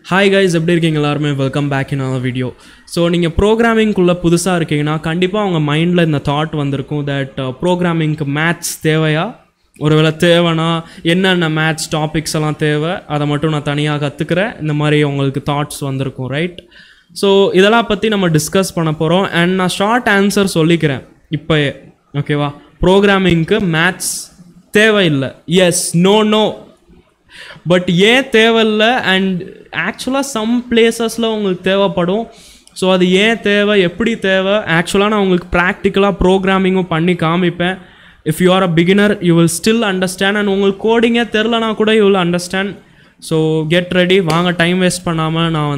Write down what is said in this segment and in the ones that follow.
Hi guys, எப்படி இருக்கீங்க எல்லாரும்? Welcome back in another video. So நீங்க programming குள்ள புதுசா இருக்கீங்கனா கண்டிப்பா உங்க மைண்ட்ல இந்த thought வந்திருக்கும் that programming க்கு maths தேவையா? ஒருவேளை தேவனா என்னென்ன maths topics எல்லாம் தேவை அத மட்டும் நான் தனியா கத்துக்கறேன் இந்த மாதிரி உங்களுக்கு thoughts வந்திருக்கும், right? So இதெல்லாம் பத்தி நம்ம டிஸ்கஸ் பண்ண போறோம் and நான் ஷார்ட் ஆன்சர் சொல்லிக்கிறேன் இப்பவே. ஓகேவா? programming க்கு maths தேவையில்லை. Yes, no. But ஏன் தேவையில்லை and actually some placesல உங்களுக்கு தேவைப்படும். ஸோ அது ஏன் தேவை, எப்படி தேவை, ஆக்சுவலாக நான் உங்களுக்கு ப்ராக்டிக்கலாக ப்ரோக்ராமிங்கும் பண்ணி காமிப்பேன். If you are a beginner you will still understand and உங்களுக்கு கோடிங்கே தெரிலனா கூட you will understand. So get ready, வாங்க டைம் வேஸ்ட் பண்ணாமல் நான்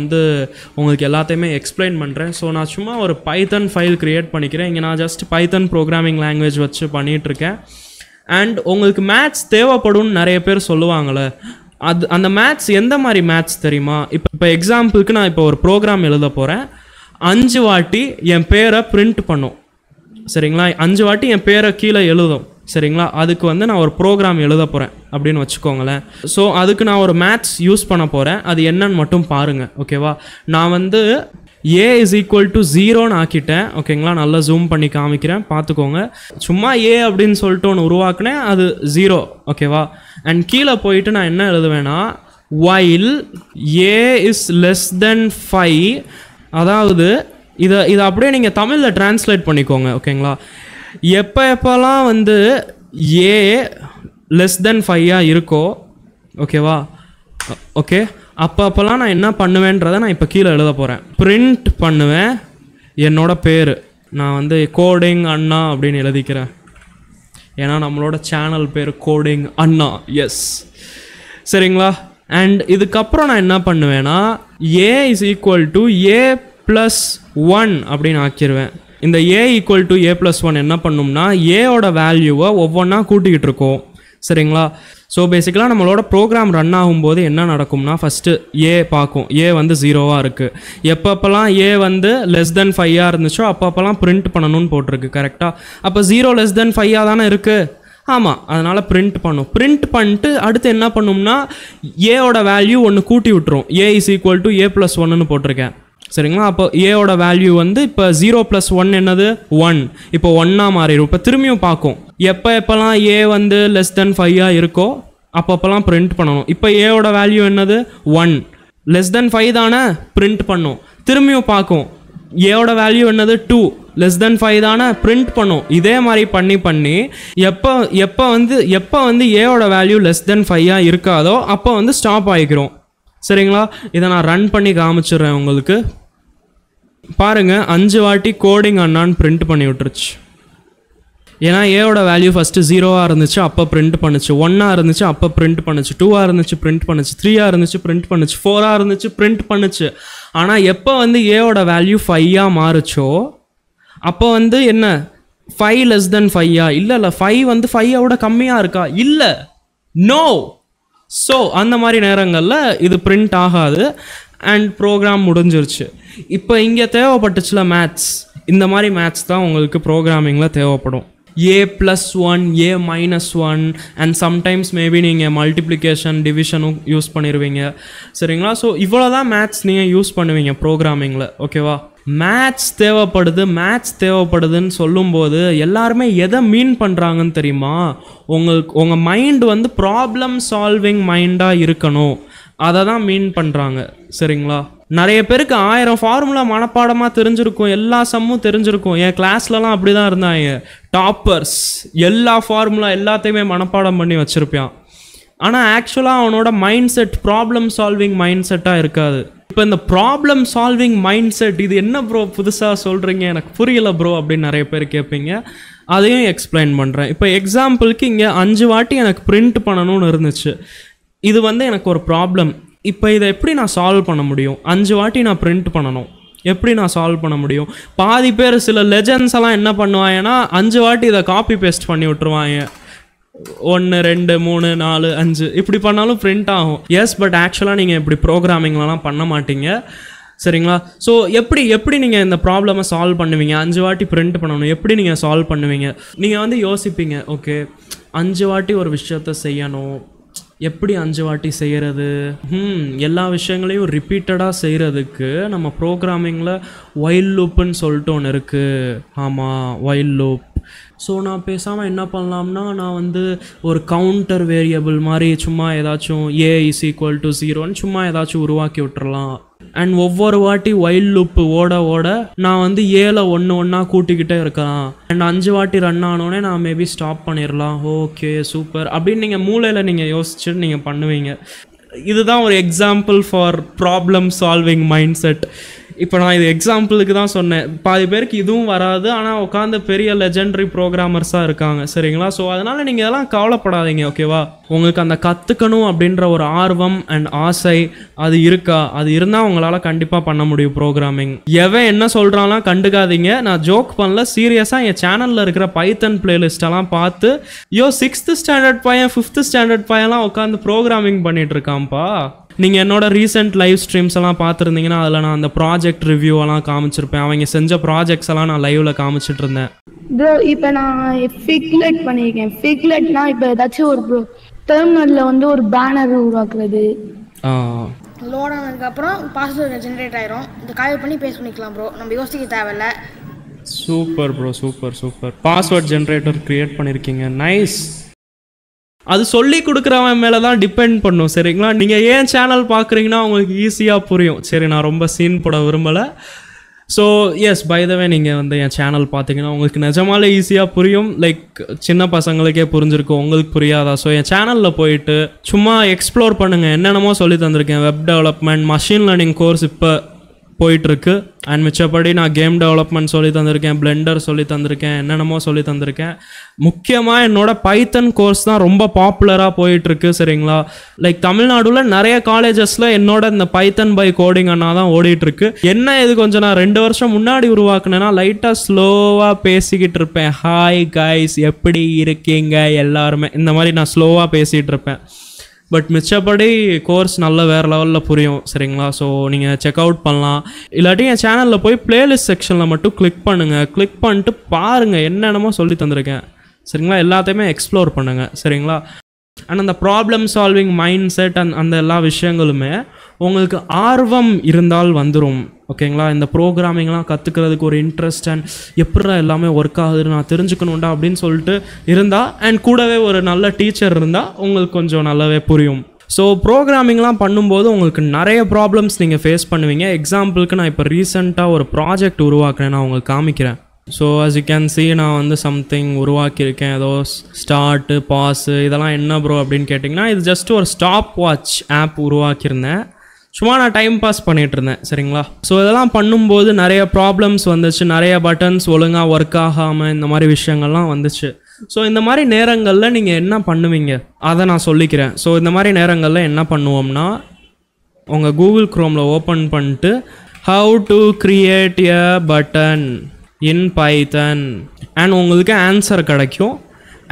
உங்களுக்கு எல்லாத்தையுமே எக்ஸ்பிளைன் பண்ணுறேன். ஸோ நான் சும்மா ஒரு பைத்தன் ஃபைல் க்ரியேட் பண்ணிக்கிறேன். இங்கே நான் ஜஸ்ட் பைத்தன் ப்ரோக்ராமிங் லாங்குவேஜ் வச்சு பண்ணிகிட்ருக்கேன். அண்ட் உங்களுக்கு மேத்ஸ் தேவைப்படும்னு நிறைய பேர் சொல்லுவாங்களே, அந்த மேத்ஸ் எந்த மாதிரி மேத்ஸ் தெரியுமா? இப்போ எக்ஸாம்பிளுக்கு நான் இப்போ ஒரு ப்ரோக்ராம் எழுத போகிறேன். 5 வாட்டி என் பேரை பிரிண்ட் பண்ணும், சரிங்களா? 5 வாட்டி என் பேரை கீழே எழுதும், சரிங்களா? அதுக்கு நான் ஒரு ப்ரோக்ராம் எழுத போகிறேன் அப்படின்னு வச்சுக்கோங்களேன். ஸோ அதுக்கு நான் ஒரு மேத்ஸ் யூஸ் பண்ண போகிறேன். அது என்னன்னு மட்டும் பாருங்கள், ஓகேவா? நான் a is equal to 0ன்னு ஆக்கிட்டேன், ஓகேங்களா? நல்லா ஜூம் பண்ணி காமிக்கிறேன், பார்த்துக்கோங்க. சும்மா a அப்படின்னு சொல்லிட்டு ஒன்று உருவாக்குனேன், அது 0, ஓகேவா? அண்ட் கீழே போயிட்டு நான் என்ன எழுதுவேன்னா while a is less than 5, அதாவது இதை அப்படியே நீங்கள் தமிழில் டிரான்ஸ்லேட் பண்ணிக்கோங்க, ஓகேங்களா? எப்போல்லாம் a less than 5 இருக்கோ, ஓகேவா? ஓகே, அப்போல்லாம் நான் என்ன பண்ணுவேன்றதை நான் இப்போ கீழே எழுத போகிறேன். பிரிண்ட் பண்ணுவேன் என்னோட பேர். நான் CodingAnna அப்படின்னு எழுதிக்கிறேன், ஏன்னா நம்மளோட சேனல் பேர் CodingAnna. எஸ், சரிங்களா? அண்ட் இதுக்கப்புறம் நான் என்ன பண்ணுவேன்னா a is equal to a plus 1 அப்படின்னு ஆக்கிடுவேன். இந்த a equal to a plus 1 என்ன பண்ணும்னா ஏயோட வேல்யூவை ஒவ்வொன்றா கூட்டிக்கிட்டு இருக்கோம், சரிங்களா? ஸோ பேசிக்கலாக நம்மளோட ப்ரோக்ராம் ரன் ஆகும்போது என்ன நடக்கும்னா ஃபஸ்ட்டு ஏ பார்க்கும். ஏ 0வாக இருக்குது. எப்பப்பெல்லாம் ஏ லெஸ் தென் 5 இருந்துச்சோ அப்பப்பெல்லாம் பிரிண்ட் பண்ணணும்னு போட்டிருக்கு, கரெக்டாக? அப்போ 0 less than 5 தானே இருக்குது. ஆமாம், அதனால் பிரிண்ட் பண்ணும். பிரிண்ட் பண்ணிட்டு அடுத்து என்ன பண்ணும்னா ஏவோட வேல்யூ ஒன்று கூட்டி விட்டுரும். a is equal to a plus 1ன்னு போட்டிருக்கேன், சரிங்களா? அப்போ ஏவோட வேல்யூ இப்போ 0 plus 1 என்னது 1. இப்போ 1ஆ மாறிடும். இப்போ திரும்பியும் பார்க்கும். எப்போல்லாம் ஏ லெஸ் தென் 5 இருக்கோ அப்பப்பெல்லாம் பிரிண்ட் பண்ணணும். இப்போ ஏவோட வேல்யூ என்னது 1. லெஸ் தென் 5 தானே, பிரிண்ட் பண்ணும். திரும்பியும் பார்க்கும். ஏவோட வேல்யூ என்னது 2. லெஸ் தென் 5 தானே, பிரிண்ட் பண்ணும். இதே மாதிரி பண்ணி எப்போ ஏவோட வேல்யூ லெஸ் தென் 5 இருக்காதோ அப்போ ஸ்டாப் ஆகிக்கிறோம், சரிங்களா? இதை நான் ரன் பண்ணி காமிச்சிடுறேன் உங்களுக்கு. பாருங்க, 5 வாட்டி CodingAnnaன்னு பிரிண்ட் பண்ணி விட்டுருச்சு. ஏன்னா ஏவோட வேல்யூ ஃபஸ்ட்டு 0ஆக இருந்துச்சு, அப்போ பிரிண்ட் பண்ணுச்சு. 1ஆக இருந்துச்சு, அப்போ பிரிண்ட் பண்ணுச்சு. 2ஆக இருந்துச்சு, பிரிண்ட் பண்ணுச்சு. 3ஆக இருந்துச்சு, பிரிண்ட் பண்ணுச்சு. 4ஆக இருந்துச்சு, பிரிண்ட் பண்ணுச்சு. ஆனால் எப்போ ஏவோட வேல்யூ 5ஆக மாறுச்சோ அப்போ என்ன 5 less than 5 இல்லை 5 5 கம்மியாக இருக்கா? இல்லை, நோ. ஸோ அந்த மாதிரி நேரங்களில் இது பிரிண்ட் ஆகாது அண்ட் ப்ரோக்ராம் முடிஞ்சிருச்சு. இப்போ இங்கே தேவைப்பட்டுச்சுல மேத்ஸ், இந்த மாதிரி மேத்ஸ் தான் உங்களுக்கு ப்ரோக்ராமிங்கில் தேவைப்படும். a plus 1, a minus 1 and sometimes maybe நீங்கள் மல்டிப்ளிகேஷன் டிவிஷனும் யூஸ் பண்ணிடுவீங்க, சரிங்களா? ஸோ இவ்வளோ தான் மேத்ஸ் நீங்கள் யூஸ் பண்ணுவீங்க ப்ரோக்ராமிங்கில், ஓகேவா? மேத்ஸ் தேவைப்படுதுன்னு சொல்லும்போது எல்லாருமே எதை மீன் பண்ணுறாங்கன்னு தெரியுமா? உங்கள் மைண்டு ப்ராப்ளம் சால்விங் மைண்டாக இருக்கணும், அதை தான் மீன் பண்ணுறாங்க, சரிங்களா? நிறைய பேருக்கு 1000 ஃபார்முலா மனப்பாடமாக தெரிஞ்சிருக்கும், எல்லா சம்மும் தெரிஞ்சிருக்கும். என் கிளாஸ்லலாம் அப்படி தான் இருந்தாங்க டாப்பர்ஸ். எல்லா ஃபார்முலா எல்லாத்தையுமே மனப்பாடம் பண்ணி வச்சுருப்பான். ஆனால் ஆக்சுவலாக அவனோட mind set problem solving mind செட்டாக இருக்காது. இப்போ இந்த ப்ராப்ளம் சால்விங் மைண்ட் செட், இது என்ன ப்ரோ புதுசாக சொல்கிறீங்க, எனக்கு புரியல ப்ரோ அப்படின்னு நிறைய பேர் கேட்பீங்க. அதையும் எக்ஸ்பிளைன் பண்ணுறேன். இப்போ எக்ஸாம்பிளுக்கு இங்கே 5 வாட்டி எனக்கு பிரிண்ட் பண்ணணும்னு இருந்துச்சு. இது எனக்கு ஒரு ப்ராப்ளம். இப்போ இதை எப்படி நான் சால்வ் பண்ண முடியும்? 5 வாட்டி நான் பிரிண்ட் பண்ணணும், எப்படி நான் சால்வ் பண்ண முடியும்? பாதி பேர் சில லெஜண்ட்ஸ் எல்லாம் என்ன பண்ணுவாங்கன்னா 5 வாட்டி இதை காப்பி பேஸ்ட் பண்ணி விட்டுருவாங்க. 1 2 3 4 5 இப்படி பண்ணாலும் பிரிண்ட் ஆகும். எஸ், பட் ஆக்சுவலாக நீங்கள் இப்படி ப்ரோக்ராமிங்லாம் பண்ண மாட்டீங்க, சரிங்களா? ஸோ எப்படி நீங்கள் இந்த ப்ராப்ளமை சால்வ் பண்ணுவீங்க? 5 வாட்டி பிரிண்ட் பண்ணணும், எப்படி நீங்கள் சால்வ் பண்ணுவீங்க? நீங்கள் யோசிப்பீங்க, ஓகே 5 வாட்டி ஒரு விஷயத்த செய்யணும், எப்படி 5 வாட்டி செய்கிறது, எல்லா விஷயங்களையும் ரிப்பீட்டடாக செய்கிறதுக்கு நம்ம ப்ரோக்ராமிங்கில் ஒயில் லூப்புன்னு சொல்லிட்டு ஒன்று இருக்குது. ஆமாம், ஒயில் லூப். ஸோ நான் பேசாமல் என்ன பண்ணலாம்னா, நான் வந்து ஒரு கவுண்டர் வேரியபிள் மாதிரி சும்மா ஏதாச்சும் a = 0ன்னு சும்மா ஏதாச்சும் உருவாக்கி விட்டுறலாம். அண்ட் ஒவ்வொரு வாட்டி ஒயில் லூப்பு ஓட ஓட நான் வந்து ஏல ஒன்றா கூட்டிக்கிட்டே இருக்கலாம். அண்ட் 5 வாட்டி ரன் ஆனோடனே நான் மேபி ஸ்டாப் பண்ணிடலாம். ஓகே சூப்பர் அப்படின்னு நீங்கள் மூளையில் நீங்கள் யோசிச்சுட்டு நீங்கள் பண்ணுவீங்க. இதுதான் ஒரு example for problem solving mind set. இப்போ நான் இது எக்ஸாம்பிளுக்கு தான் சொன்னேன். பாதி பேருக்கு இதுவும் வராது, ஆனால் உட்காந்து பெரிய லெஜெண்டரி ப்ரோக்ராமர்ஸாக இருக்காங்க. சரிங்களா? ஸோ அதனால் நீங்கள் இதெல்லாம் கவலைப்படாதீங்க. ஓகேவா? உங்களுக்கு அந்த கற்றுக்கணும் அப்படின்ற ஒரு ஆர்வம் அண்ட் ஆசை அது இருக்கா? அது இருந்தால் உங்களால் கண்டிப்பாக பண்ண முடியும் ப்ரோக்ராமிங். எவன் என்ன சொல்கிறான்லாம் கண்டுக்காதீங்க. நான் ஜோக் பண்ணல, சீரியஸாக என் சேனலில் இருக்கிற பைத்தன் பிளேலிஸ்டெல்லாம் பார்த்து 6th ஸ்டாண்டர்ட் பையன் 5th ஸ்டாண்டர்ட் பையன்லாம் உட்காந்து ப்ரோக்ராமிங் பண்ணிட்டு இருக்கான்ப்பா. நீங்கள் என்னோட ரீசெண்ட் லைவ் ஸ்ட்ரீம்ஸ் எல்லாம் பார்த்துருந்தீங்கன்னா அதில் நான் அந்த ப்ராஜெக்ட் ரிவ்யூவெல்லாம் காமிச்சிருப்பேன். அவங்க செஞ்ச ப்ராஜெக்ட்ஸ் எல்லாம் நான் லைவில் காமிச்சிட்டு இருந்தேன். ப்ரோ இப்போ நான் ஃபிக்லெட் பண்ணியிருக்கேன். ஃபிக்லெட்னா இப்போ ஏதாச்சும் ஒரு டெர்மினலில் வந்து ஒரு பேனர் உருவாக்குறது. லோட் ஆனதுக்கப்புறம் பாஸ்வேர்டு ஜென்ரேட் ஆயிரும். இந்த கால் பண்ணி பேஸ் பண்ணிக்கலாம் ப்ரோ, நம்ம யோசிக்க தேவையில்ல. Super bro, super super. Password generator create பண்ணியிருக்கீங்க, நைஸ். அது சொல்லி கொடுக்குறவன் மேலே தான் டிபெண்ட் பண்ணும். சரிங்களா? நீங்கள் ஏன் சேனல் பார்க்குறீங்கன்னா உங்களுக்கு ஈஸியாக புரியும். சரி, நான் ரொம்ப சீன் போட விரும்பலை. ஸோ எஸ், பை த வே நீங்கள் வந்து என் சேனல் பார்த்தீங்கன்னா உங்களுக்கு நிஜமாலே ஈஸியாக புரியும். லைக் சின்ன பசங்களுக்கே புரிஞ்சிருக்கும், உங்களுக்கு புரியாதா? ஸோ என் சேனலில் போயிட்டு சும்மா எக்ஸ்ப்ளோர் பண்ணுங்கள். என்னென்னமோ சொல்லி தந்திருக்கேன். Web development, machine learning course இப்போ போயிட்டுருக்கு. அண்ட் மிச்சப்படி நான் கேம் டெவலப்மெண்ட் சொல்லி தந்திருக்கேன், பிளெண்டர் சொல்லி தந்திருக்கேன், என்னென்னமோ சொல்லி தந்திருக்கேன். முக்கியமாக என்னோட பைத்தன் கோர்ஸ் தான் ரொம்ப பாப்புலராக போயிட்டுருக்கு. சரிங்களா? லைக் தமிழ்நாடுல நிறைய காலேஜஸில் என்னோட இந்த பைத்தன் பை CodingAnna தான் ஓடிட்டுருக்கு. என்ன இது கொஞ்சம் நான் 2 வருஷம் முன்னாடி உருவாக்குனேன்னா லைட்டாக ஸ்லோவாக பேசிக்கிட்டு இருப்பேன். ஹாய் கைஸ், எப்படி இருக்கீங்க எல்லாருமே, இந்த மாதிரி நான் ஸ்லோவாக பேசிகிட்டு இருப்பேன். பட் மிச்சப்படி கோர்ஸ் நல்ல வேறு லெவலில் புரியும். சரிங்களா? ஸோ நீங்கள் செக் அவுட் பண்ணலாம். இல்லாட்டி என் சேனலில் போய் பிளேலிஸ்ட் செக்ஷனில் மட்டும் கிளிக் பண்ணுங்கள். கிளிக் பண்ணிட்டு பாருங்கள், என்னென்னமோ சொல்லி தந்திருக்கேன். சரிங்களா? எல்லாத்தையுமே எக்ஸ்ப்ளோர் பண்ணுங்கள். சரிங்களா? அண்ட் அந்த ப்ராப்ளம் சால்விங் மைண்ட் செட் அந்த எல்லா விஷயங்களுமே உங்களுக்கு ஆர்வம் இருந்தால் வந்துடும். ஓகேங்களா? இந்த ப்ரோக்ராமிங்லாம் கற்றுக்கிறதுக்கு ஒரு இன்ட்ரெஸ்ட் அண்ட் எப்படா எல்லாமே ஒர்க் ஆகுதுன்னு நான் தெரிஞ்சுக்கணுண்டா அப்படின்னு சொல்லிட்டு இருந்தால், அண்ட் கூடவே ஒரு நல்ல டீச்சர் இருந்தால் உங்களுக்கு கொஞ்சம் நல்லாவே புரியும். ஸோ ப்ரோக்ராமிங்லாம் பண்ணும்போது உங்களுக்கு நிறைய ப்ராப்ளம்ஸ் நீங்கள் ஃபேஸ் பண்ணுவீங்க. எக்ஸாம்பிளுக்கு நான் இப்போ ரீசெண்டாக ஒரு ப்ராஜெக்ட் உருவாக்குறேன், நான் உங்களுக்கு காமிக்கிறேன். So as you can see, நான் வந்து சம்திங் உருவாக்கியிருக்கேன். ஏதோ ஸ்டார்ட்டு பாஸு இதெல்லாம் என்ன ப்ரோ அப்படின்னு கேட்டிங்கன்னா, இது ஜஸ்ட் ஒரு ஸ்டாப் வாட்ச் ஆப் உருவாக்கியிருந்தேன். சும்மா நான் டைம் பாஸ் பண்ணிகிட்டு இருந்தேன். சரிங்களா? ஸோ இதெல்லாம் பண்ணும்போது நிறைய ப்ராப்ளம்ஸ் வந்துச்சு. நிறைய பட்டன்ஸ் ஒழுங்காக ஒர்க் ஆகாமல் இந்த மாதிரி விஷயங்கள்லாம் வந்துச்சு. ஸோ இந்த மாதிரி நேரங்களில் நீங்கள் என்ன பண்ணுவீங்க அதை நான் சொல்லிக்கிறேன். ஸோ இந்த மாதிரி நேரங்களில் என்ன பண்ணுவோம்னா, உங்கள் கூகுள் க்ரோமில் ஓப்பன் பண்ணிட்டு how to create a button in Python and உங்களுக்கு ஆன்சர் கிடைக்கும்.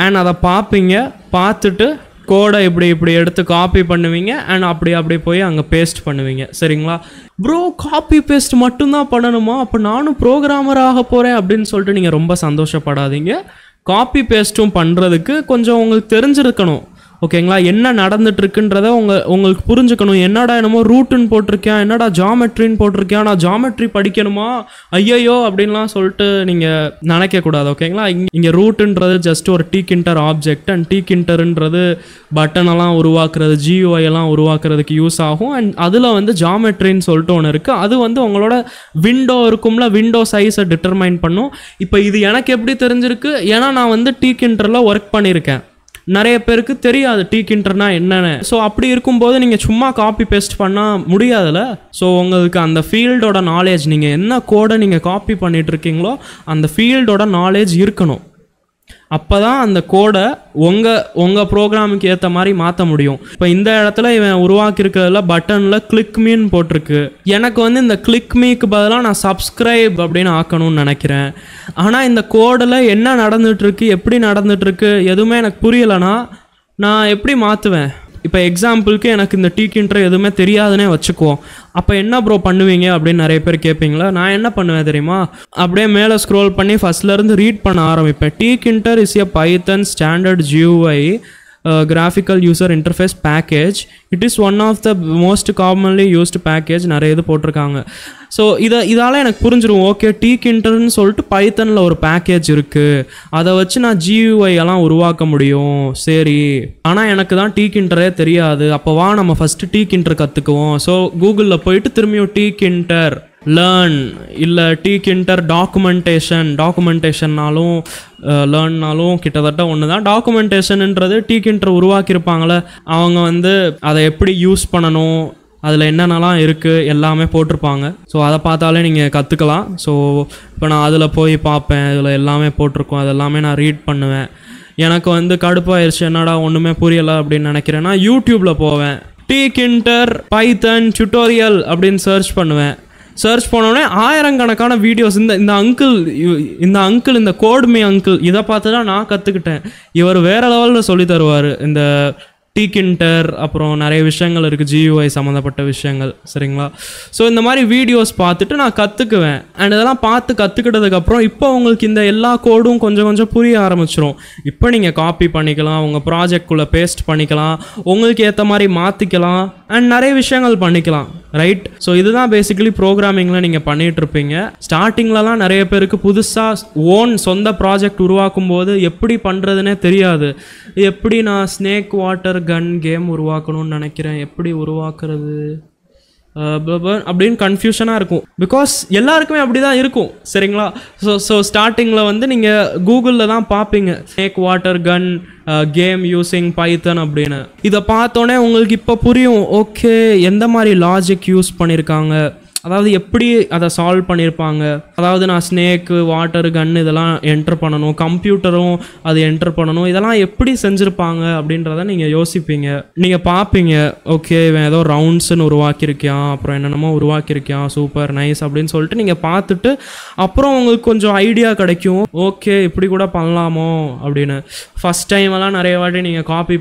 அண்ட் அதை பார்ப்பீங்க. பார்த்துட்டு கோடை இப்படி எடுத்து காப்பி பண்ணுவீங்க. அண்ட் அப்படி போய் அங்கே பேஸ்ட் பண்ணுவீங்க. சரிங்களா? ப்ரோ, காப்பி பேஸ்ட் மட்டும்தான் பண்ணணுமா? அப்போ நானும் ப்ரோக்ராமர் ஆக போகிறேன் அப்படின்னு சொல்லிட்டு நீங்கள் ரொம்ப சந்தோஷப்படாதீங்க. காப்பி பேஸ்ட்டும் பண்ணுறதுக்கு கொஞ்சம் உங்களுக்கு தெரிஞ்சிருக்கணும். ஓகேங்களா? என்ன நடந்துட்டுருக்குன்றத உங்களுக்கு புரிஞ்சுக்கணும். என்னடா என்னமோ ரூட்டுன்னு போட்டிருக்கேன், என்னடா ஜாமெட்ரின்னு போட்டிருக்கேன், நான் ஜாமெட்ரி படிக்கணுமா, ஐயோ அப்படின்லாம் சொல்லிட்டு நீங்கள் நினைக்கக்கூடாது. ஓகேங்களா? இங்கே ரூட்டுன்றது ஜஸ்ட் ஒரு டீகிண்டர் ஆப்ஜெக்ட். அண்ட் டீகிண்டருன்றது பட்டனெல்லாம் உருவாக்குறது, GUI எல்லாம் உருவாக்குறதுக்கு யூஸ் ஆகும். அண்ட் அதில் வந்து ஜாமெட்ரின்னு சொல்லிட்டு ஒன்று இருக்குது. அது வந்து உங்களோட விண்டோ இருக்கும்ல, விண்டோ சைஸை டிட்டர்மைன் பண்ணும். இப்போ இது எனக்கு எப்படி தெரிஞ்சிருக்கு, ஏன்னா நான் வந்து டீகிண்டரில் ஒர்க் பண்ணியிருக்கேன். நிறைய பேருக்கு தெரியாது டீகிண்டர்னா என்னென்னு. ஸோ அப்படி இருக்கும்போது நீங்கள் சும்மா காப்பி பேஸ்ட் பண்ணால் முடியாதுல்ல. ஸோ உங்களுக்கு அந்த ஃபீல்டோட நாலேஜ், நீங்கள் என்ன கோடை நீங்கள் காப்பி பண்ணிட்டு இருக்கீங்களோ அந்த ஃபீல்டோட நாலேஜ் இருக்கணும். அப்போ தான் அந்த கோடை உங்கள் ப்ரோக்ராமுக்கு ஏற்ற மாதிரி மாற்ற முடியும். இப்போ இந்த இடத்துல இவன் உருவாக்கியிருக்கிறதுல பட்டனில் கிளிக் மீன்னு போட்டிருக்கு. எனக்கு வந்து இந்த கிளிக் மீக்கு பதிலாக நான் சப்ஸ்கிரைப் அப்படின்னு ஆக்கணும்னு நினைக்கிறேன். ஆனால் இந்த கோடில் என்ன நடந்துகிட்ருக்கு, எப்படி நடந்துகிட்ருக்கு எதுவுமே எனக்கு புரியலைன்னா நான் எப்படி மாற்றுவேன்? இப்போ எக்ஸாம்பிளுக்கு எனக்கு இந்த டீகிண்டர் எதுவுமே தெரியாதுன்னே வச்சுக்குவோம். அப்போ என்ன ப்ரோ பண்ணுவீங்க அப்படின்னு நிறைய பேர் கேட்பீங்களா? நான் என்ன பண்ணுவேன் தெரியுமா? அப்படியே மேலே ஸ்க்ரோல் பண்ணி ஃபஸ்ட்லேருந்து ரீட் பண்ண ஆரம்பிப்பேன். Tkinter is a Python standard GUI graphical user interface package. It is one of the most commonly used package. நிறைய இது போட்டிருக்காங்க. ஸோ இதால் எனக்கு புரிஞ்சிடும். ஓகே, Tkinterன்னு சொல்லிட்டு பைத்தனில் ஒரு பேக்கேஜ் இருக்குது, அதை வச்சு நான் GUI எல்லாம் உருவாக்க முடியும். சரி, ஆனால் எனக்கு தான் Tkinterே தெரியாது. அப்போ வா நம்ம ஃபஸ்ட்டு Tkinter கற்றுக்குவோம். ஸோ கூகுளில் போயிட்டு திரும்பியும் Tkinter லேர்ன் இல்லை Tkinter டாக்குமெண்டேஷன்னாலும் லேர்ன்னாலும் கிட்டத்தட்ட ஒன்று தான். டாக்குமெண்டேஷன்ன்றது Tkinter உருவாக்கியிருப்பாங்களே, அவங்க வந்து அதை எப்படி யூஸ் பண்ணணும், அதில் என்னென்னலாம் இருக்குது எல்லாமே போட்டிருப்பாங்க. ஸோ அதை பார்த்தாலே நீங்கள் கற்றுக்கலாம். ஸோ இப்போ நான் அதில் போய் பார்ப்பேன், இதில் எல்லாமே போட்டிருக்கோம், அதெல்லாமே நான் ரீட் பண்ணுவேன். எனக்கு வந்து கடுப்பாயிருச்சு, என்னடா ஒன்றுமே புரியலை அப்படின்னு நினைக்கிறேன்னா யூடியூப்பில் போவேன், Tkinter Python tutorial அப்படின்னு சர்ச் பண்ணுவேன். சர்ச் பண்ணோடனே ஆயிரக்கணக்கான வீடியோஸ். இந்த அங்கிள் இந்த கோட்மி அங்கிள் இதை பார்த்து தான் நான் கற்றுக்கிட்டேன். இவர் வேறு லெவலில் சொல்லி தருவார். இந்த Tkinter அப்புறம் நிறைய விஷயங்கள் இருக்குது, GUI சம்மந்தப்பட்ட விஷயங்கள். சரிங்களா? ஸோ இந்த மாதிரி வீடியோஸ் பார்த்துட்டு நான் கற்றுக்குவேன். அண்ட் இதெல்லாம் பார்த்து கற்றுக்கிட்டதுக்கப்புறம் இப்போ உங்களுக்கு இந்த எல்லா கோடும் கொஞ்சம் கொஞ்சம் புரிய ஆரம்பிச்சிடும். இப்போ நீங்கள் காப்பி பண்ணிக்கலாம், உங்கள் ப்ராஜெக்ட்குள்ளே பேஸ்ட் பண்ணிக்கலாம், உங்களுக்கு ஏற்ற மாதிரி மாற்றிக்கலாம், அண்ட் நிறைய விஷயங்கள் பண்ணிக்கலாம். ரைட்? ஸோ இதுதான் பேசிக்கலி ப்ரோக்ராமிங்கில் நீங்கள் பண்ணிகிட்ருப்பீங்க. ஸ்டார்டிங்லலாம் நிறைய பேருக்கு புதுசாக சொந்த ப்ராஜெக்ட் உருவாக்கும் போது எப்படி பண்ணுறதுனே தெரியாது. எப்படி நான் ஸ்னேக் வாட்டர் கன் கேம் உருவாக்கணும்னு நினைக்கிறேன், எப்படி உருவாக்குறது அப்படின்னு கன்ஃபியூஷனாக இருக்கும். பிகாஸ் எல்லாருக்குமே அப்படி தான் இருக்கும். சரிங்களா? ஸோ ஸ்டார்டிங்கில் வந்து நீங்கள் கூகுளில் தான் பார்ப்பீங்க snake water gun game using Python அப்படின்னு. இதை பார்த்தோன்னே உங்களுக்கு இப்போ புரியும், ஓகே எந்த மாதிரி லாஜிக் யூஸ் பண்ணியிருக்காங்க, அதாவது எப்படி அதை சால்வ் பண்ணியிருப்பாங்க. அதாவது நான் ஸ்னேக்கு வாட்டர் கன் இதெல்லாம் என்டர் பண்ணணும், கம்ப்யூட்டரும் அது என்டர் பண்ணணும், இதெல்லாம் எப்படி செஞ்சுருப்பாங்க அப்படின்றத நீங்கள் யோசிப்பீங்க. நீங்கள் பார்ப்பீங்க, ஓகே இவன் ஏதோ ரவுண்ட்ஸ்ன்னு உருவாக்கியிருக்கான், அப்புறம் என்னென்னமோ உருவாக்கியிருக்கான், சூப்பர் நைஸ் அப்படின்னு சொல்லிட்டு நீங்கள் பார்த்துட்டு அப்புறம் உங்களுக்கு கொஞ்சம் ஐடியா கிடைக்கும், ஓகே இப்படி கூட பண்ணலாமோ அப்படின்னு. ஃபஸ்ட் டைமெல்லாம் நிறைய வாட்டி நீங்கள் காப்பி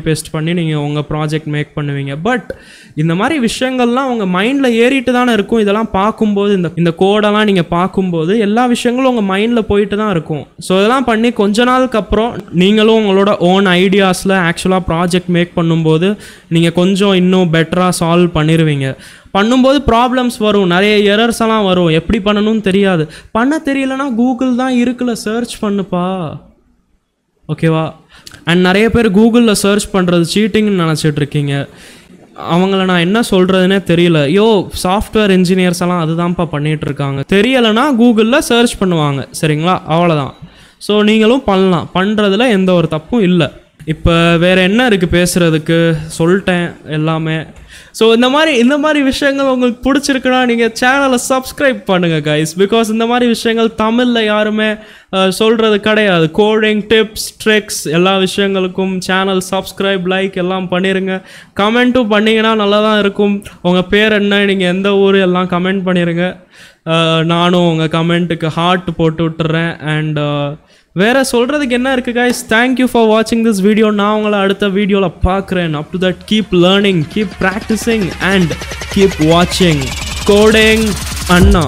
பேஸ்ட் பண்ணி நீங்கள் உங்கள் ப்ராஜெக்ட் மேக் பண்ணுவீங்க. பட் இந்த மாதிரி விஷயங்கள்லாம் உங்கள் மைண்டில் ஏறிட்டு தான் இருக்கும். இதெல்லாம் பார்க்கும்போது இந்த கோடெல்லாம் நீங்கள் பார்க்கும்போது எல்லா விஷயங்களும் உங்கள் மைண்டில் போயிட்டு தான் இருக்கும். ஸோ இதெல்லாம் பண்ணி கொஞ்ச நாளுக்கு அப்புறம் நீங்களும் உங்களோட ஓன் ஐடியாஸில் ஆக்சுவலாக ப்ராஜெக்ட் மேக் பண்ணும்போது நீங்கள் கொஞ்சம் இன்னும் பெட்டராக சால்வ் பண்ணிடுவீங்க. பண்ணும்போது ப்ராப்ளம்ஸ் வரும், நிறைய எரர்ஸ் எல்லாம் வரும், எப்படி பண்ணணும்னு தெரியாது. பண்ண தெரியலனா கூகுள் தான் இருக்குல்ல, சர்ச் பண்ணுப்பா. ஓகேவா? அண்ட் நிறைய பேர் கூகுளில் சர்ச் பண்ணுறது சீட்டிங்னு நினச்சிட்டு இருக்கீங்க. அவங்கள நான் என்ன சொல்கிறதுனே தெரியல. சாஃப்ட்வேர் இன்ஜினியர்ஸ் எல்லாம் அதுதான்ப்பா பண்ணிகிட்டு இருக்காங்க. தெரியலைன்னா கூகுளில் சர்ச் பண்ணுவாங்க. சரிங்களா? அவ்வளோதான். ஸோ நீங்களும் பண்ணலாம், பண்ணுறதுல எந்த ஒரு தப்பும் இல்லை. இப்போ வேறு என்ன இருக்குது பேசுகிறதுக்கு, சொல்லிட்டேன் எல்லாமே. ஸோ இந்த மாதிரி விஷயங்கள் உங்களுக்கு பிடிச்சிருக்குன்னா நீங்கள் சேனலை சப்ஸ்கிரைப் பண்ணுங்கள் கைஸ். பிகாஸ் இந்த மாதிரி விஷயங்கள் தமிழில் யாருமே சொல்கிறது கிடையாது. கோடிங் டிப்ஸ் ட்ரிக்ஸ் எல்லா விஷயங்களுக்கும் சேனல் சப்ஸ்கிரைப் லைக் எல்லாம் பண்ணிடுங்க. கமெண்ட்டும் பண்ணிங்கன்னா நல்லா தான் இருக்கும். உங்கள் பேர் என்ன, நீங்கள் எந்த ஊர் எல்லாம் கமெண்ட் பண்ணிடுங்க. நானும் உங்கள் கமெண்ட்டுக்கு ஹார்ட் போட்டு விட்டுறேன். அண்ட் வேறு சொல்கிறதுக்கு என்ன இருக்குது கைஸ்? தேங்க்யூ ஃபார் வாட்சிங் திஸ் வீடியோ. நான் உங்களை அடுத்த வீடியோவில் பார்க்குறேன். Up to that keep learning, keep practising and keep வாட்சிங் கோடிங் அண்ணா.